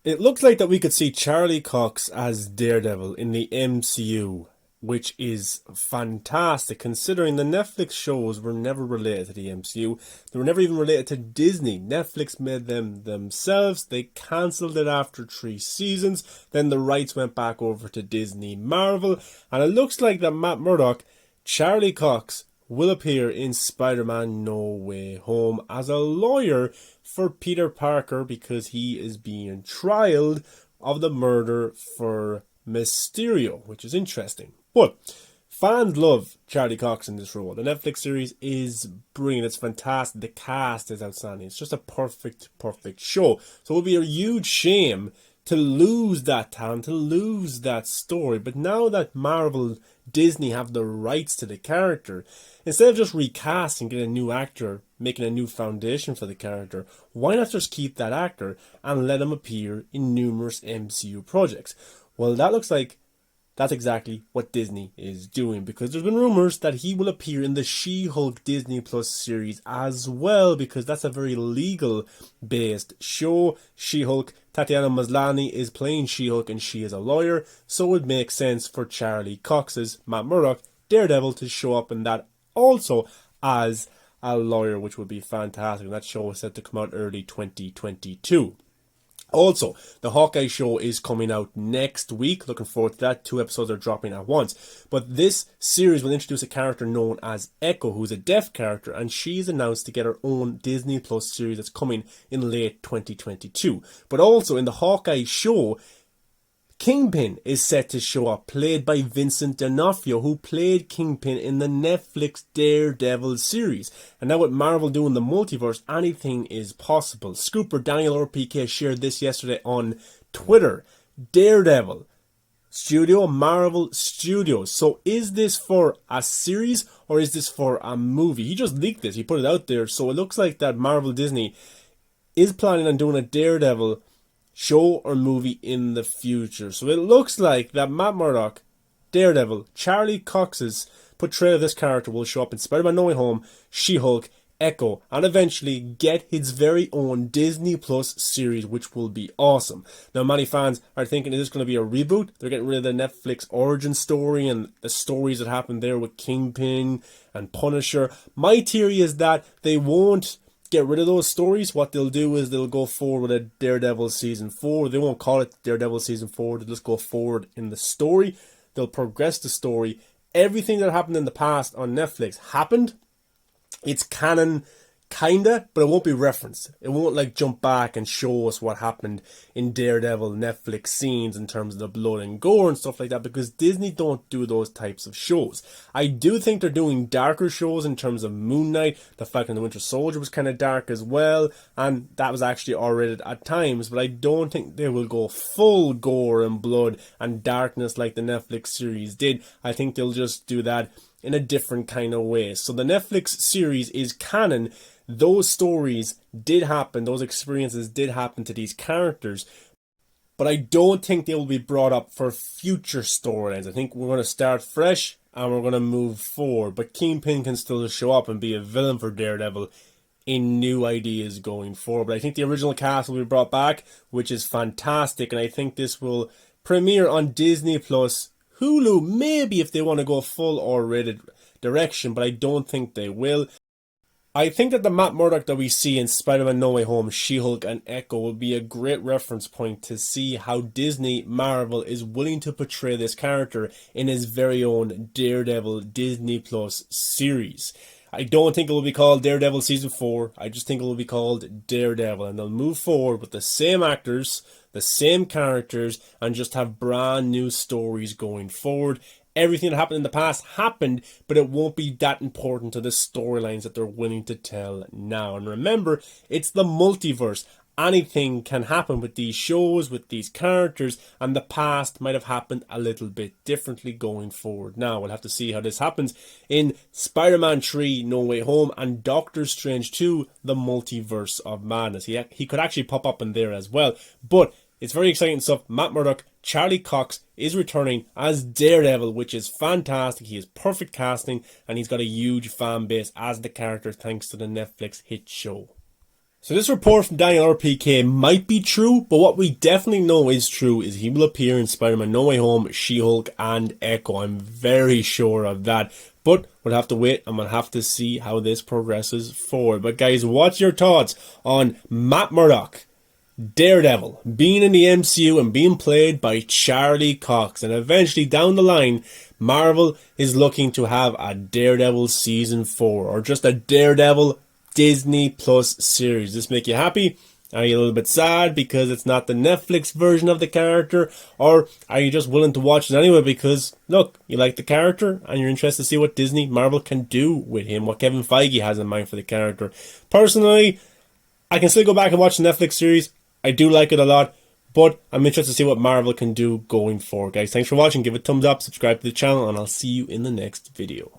It looks like that we could see Charlie Cox as Daredevil in the MCU, which is fantastic considering the Netflix shows were never related to the MCU. They were never even related to Disney. Netflix made them themselves. They cancelled it after 3 seasons. Then the rights went back over to Disney Marvel. And it looks like that Matt Murdock, Charlie Cox, will appear in Spider-Man No Way Home as a lawyer for Peter Parker because he is being trialed of the murder for Mysterio, which is interesting. But fans love Charlie Cox in this role. The Netflix series is brilliant. It's fantastic. The cast is outstanding. It's just a perfect show. So it would be a huge shame to lose that talent, to lose that story. But now that Marvel, Disney have the rights to the character, instead of just recasting, get a new actor, making a new foundation for the character, why not just keep that actor and let him appear in numerous MCU projects? Well, that looks like that's exactly what Disney is doing, because there's been rumors that he will appear in the She-Hulk Disney Plus series as well, because that's a very legal based show. She-Hulk, Tatiana Maslany is playing She-Hulk and she is a lawyer, so it would make sense for Charlie Cox's Matt Murdock Daredevil to show up in that also as a lawyer, which would be fantastic. And that show is set to come out early 2022. Also, the Hawkeye show is coming out next week. Looking forward to that. 2 episodes are dropping at once. But this series will introduce a character known as Echo, who's a deaf character, and she's announced to get her own Disney Plus series that's coming in late 2022. But also in the Hawkeye show, Kingpin is set to show up, played by Vincent D'Onofrio, who played Kingpin in the Netflix Daredevil series. And now with Marvel doing the multiverse, anything is possible. Scooper Daniel RPK shared this yesterday on Twitter. Daredevil Studio, Marvel Studios. So is this for a series or is this for a movie? He just leaked this, he put it out there. So it looks like that Marvel Disney is planning on doing a Daredevil show or movie in the future. So it looks like that Matt Murdock, Daredevil, Charlie Cox's portrayal of this character will show up in Spider-Man No Way Home, She-Hulk, Echo, and eventually get his very own Disney Plus series, which will be awesome. Now, many fans are thinking, is this going to be a reboot? They're getting rid of the Netflix origin story and the stories that happened there with Kingpin and Punisher. My theory is that they won't get rid of those stories. What they'll do is they'll go forward with a Daredevil season 4. They won't call it Daredevil season 4. They'll just go forward in the story. They'll progress the story. Everything that happened in the past on Netflix happened. It's canon, kinda, but it won't be referenced. It won't like jump back and show us what happened in Daredevil Netflix scenes in terms of the blood and gore and stuff like that, because Disney don't do those types of shows. I do think they're doing darker shows in terms of Moon Knight. The Falcon and the Winter Soldier was kind of dark as well, and that was actually R-rated at times, but I don't think they will go full gore and blood and darkness like the Netflix series did. I think they'll just do that in a different kind of way. So the Netflix series is canon. Those stories did happen, those experiences did happen to these characters, but I don't think they will be brought up for future storylines. I think we're going to start fresh and we're going to move forward, but Kingpin can still show up and be a villain for Daredevil in new ideas going forward. But I think the original cast will be brought back, which is fantastic, and I think this will premiere on Disney Plus, Hulu, maybe if they want to go full R-rated direction, but I don't think they will. I think that the Matt Murdock that we see in Spider-Man No Way Home, She-Hulk and Echo will be a great reference point to see how Disney Marvel is willing to portray this character in his very own Daredevil Disney Plus series. I don't think it will be called Daredevil Season 4. I just think it will be called Daredevil, and they'll move forward with the same actors, the same characters, and just have brand new stories going forward. Everything that happened in the past happened, but it won't be that important to the storylines that they're willing to tell now. And remember, it's the multiverse. Anything can happen with these shows, with these characters, and the past might have happened a little bit differently going forward. Now, we'll have to see how this happens in Spider-Man 3 No Way Home and Doctor Strange 2 The Multiverse of Madness. He could actually pop up in there as well, but it's very exciting stuff. Matt Murdock, Charlie Cox is returning as Daredevil, which is fantastic. He is perfect casting, and he's got a huge fan base as the character thanks to the Netflix hit show. So this report from Daniel RPK might be true, but what we definitely know is true is he will appear in Spider-Man No Way Home, She-Hulk, and Echo. I'm very sure of that. But we'll have to wait and we'll have to see how this progresses forward. But guys, what's your thoughts on Matt Murdock, Daredevil, being in the MCU and being played by Charlie Cox? And eventually down the line, Marvel is looking to have a Daredevil Season 4 or just a Daredevil Disney Plus series. Does this make you happy? Are you a little bit sad because it's not the Netflix version of the character? Or are you just willing to watch it anyway because, look, you like the character and you're interested to see what Disney, Marvel can do with him, what Kevin Feige has in mind for the character? Personally, I can still go back and watch the Netflix series. I do like it a lot, but I'm interested to see what Marvel can do going forward, guys. Thanks for watching. Give it a thumbs up, subscribe to the channel, and I'll see you in the next video.